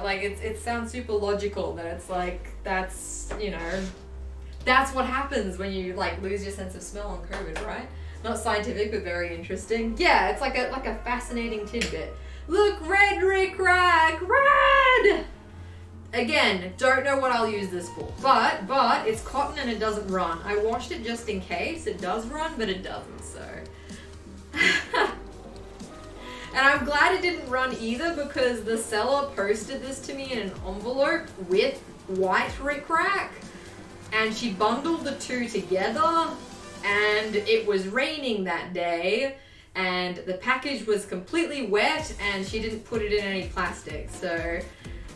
like it sounds super logical that it's like, that's, you know, that's what happens when you like lose your sense of smell on COVID, right? Not scientific, but very interesting. Yeah, it's like a fascinating tidbit. Look, red Rick Rack, red! Again, don't know what I'll use this for, but it's cotton and it doesn't run. I washed it just in case. It does run, but it doesn't, so. And I'm glad it didn't run either, because the seller posted this to me in an envelope with white Rick Rack, and she bundled the two together, and it was raining that day, and the package was completely wet, and she didn't put it in any plastic, so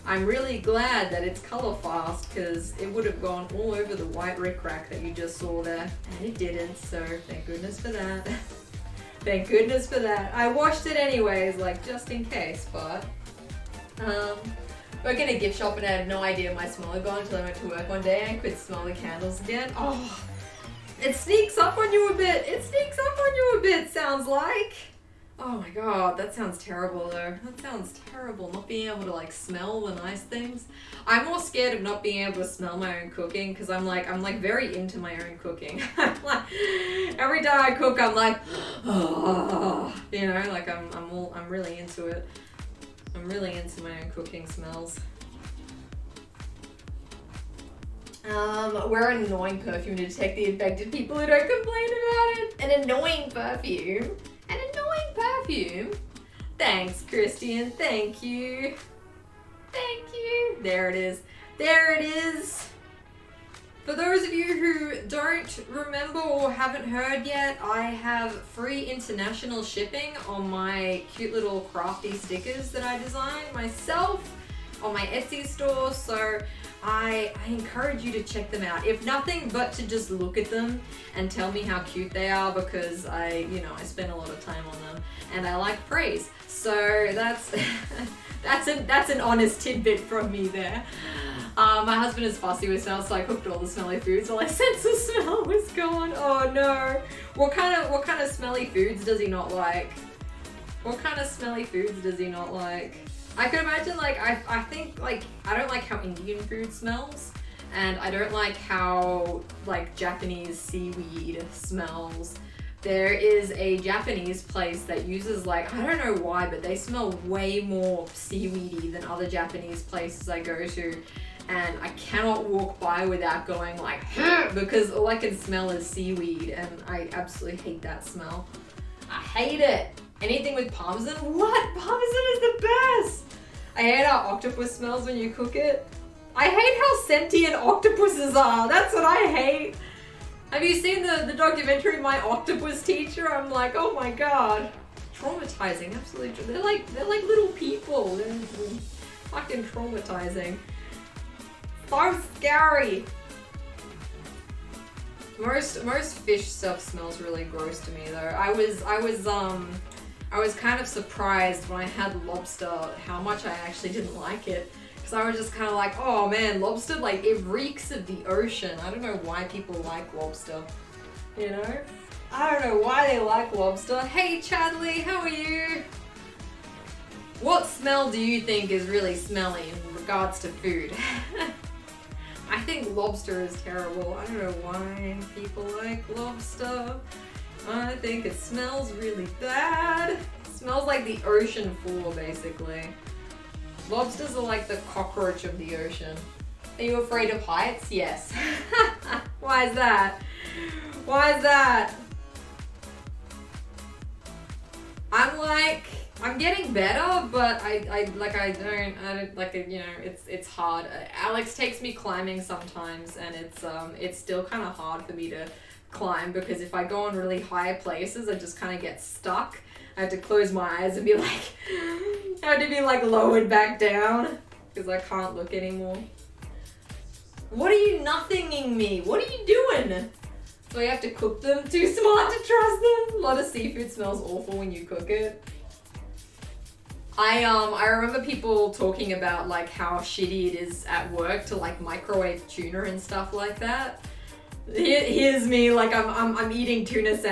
I'm really glad that it's color fast, because it would have gone all over the white Rick Rack that you just saw there, and it didn't, so thank goodness for that. Thank goodness for that. I washed it anyways, like just in case, but working at a gift shop and I had no idea my smell had gone until I went to work one day and I could smell the candles again. Oh, it sneaks up on you a bit. It sneaks up on you a bit, sounds like. Oh my god, that sounds terrible though. That sounds terrible, not being able to like smell the nice things. I'm more scared of not being able to smell my own cooking, because I'm like very into my own cooking. Like, every time I cook, I'm like, oh, you know, like I'm really into it. I'm really into my own cooking smells. Wear an annoying perfume to detect the infected people who don't complain about it. An annoying perfume. An annoying perfume. Thanks, Christian. Thank you. Thank you. There it is. There it is. For those of you who don't remember or haven't heard yet, I have free international shipping on my cute little crafty stickers that I designed myself on my Etsy store, so I encourage you to check them out. If nothing but to just look at them and tell me how cute they are, because I spend a lot of time on them and I like praise. So that's that's an honest tidbit from me there. My husband is fussy with smell, so I cooked all the smelly foods while my sense of smell was gone. Oh no. What kind of smelly foods does he not like? What kind of smelly foods does he not like? I could imagine, like, I think, like, I don't like how Indian food smells, and I don't like how, like, Japanese seaweed smells. There is a Japanese place that uses, like, I don't know why, but they smell way more seaweedy than other Japanese places I go to, and I cannot walk by without going, like, because all I can smell is seaweed, and I absolutely hate that smell. I hate it. Anything with parmesan? What? Parmesan is the best! I hate how octopus smells when you cook it. I hate how sentient octopuses are. That's what I hate. Have you seen the documentary My Octopus Teacher? I'm like, oh my god. Traumatizing, absolutely. They're like little people. They're fucking traumatizing. So scary. Most fish stuff smells really gross to me though. I was kind of surprised when I had lobster how much I actually didn't like it, because I was just kind of like, oh man, lobster, like, it reeks of the ocean. I don't know why people like lobster, you know? I don't know why they like lobster. Hey Chadley, how are you? What smell do you think is really smelly in regards to food? I think lobster is terrible. I don't know why people like lobster. I think it smells really bad. It smells like the ocean floor, basically. Lobsters are like the cockroach of the ocean. Are you afraid of heights? Yes. Why is that? Why is that? I'm getting better, but I don't like it, you know, it's hard. Alex takes me climbing sometimes, and it's still kind of hard for me to climb, because if I go on really high places, I just kind of get stuck. I have to close my eyes and be like, I have to be like lowered back down, because I can't look anymore. What are you nothinging me? What are you doing? Do I have to cook them? Too smart to trust them? A lot of seafood smells awful when you cook it. I remember people talking about like how shitty it is at work to like microwave tuna and stuff like that. Here's me, like I'm eating tuna sandwich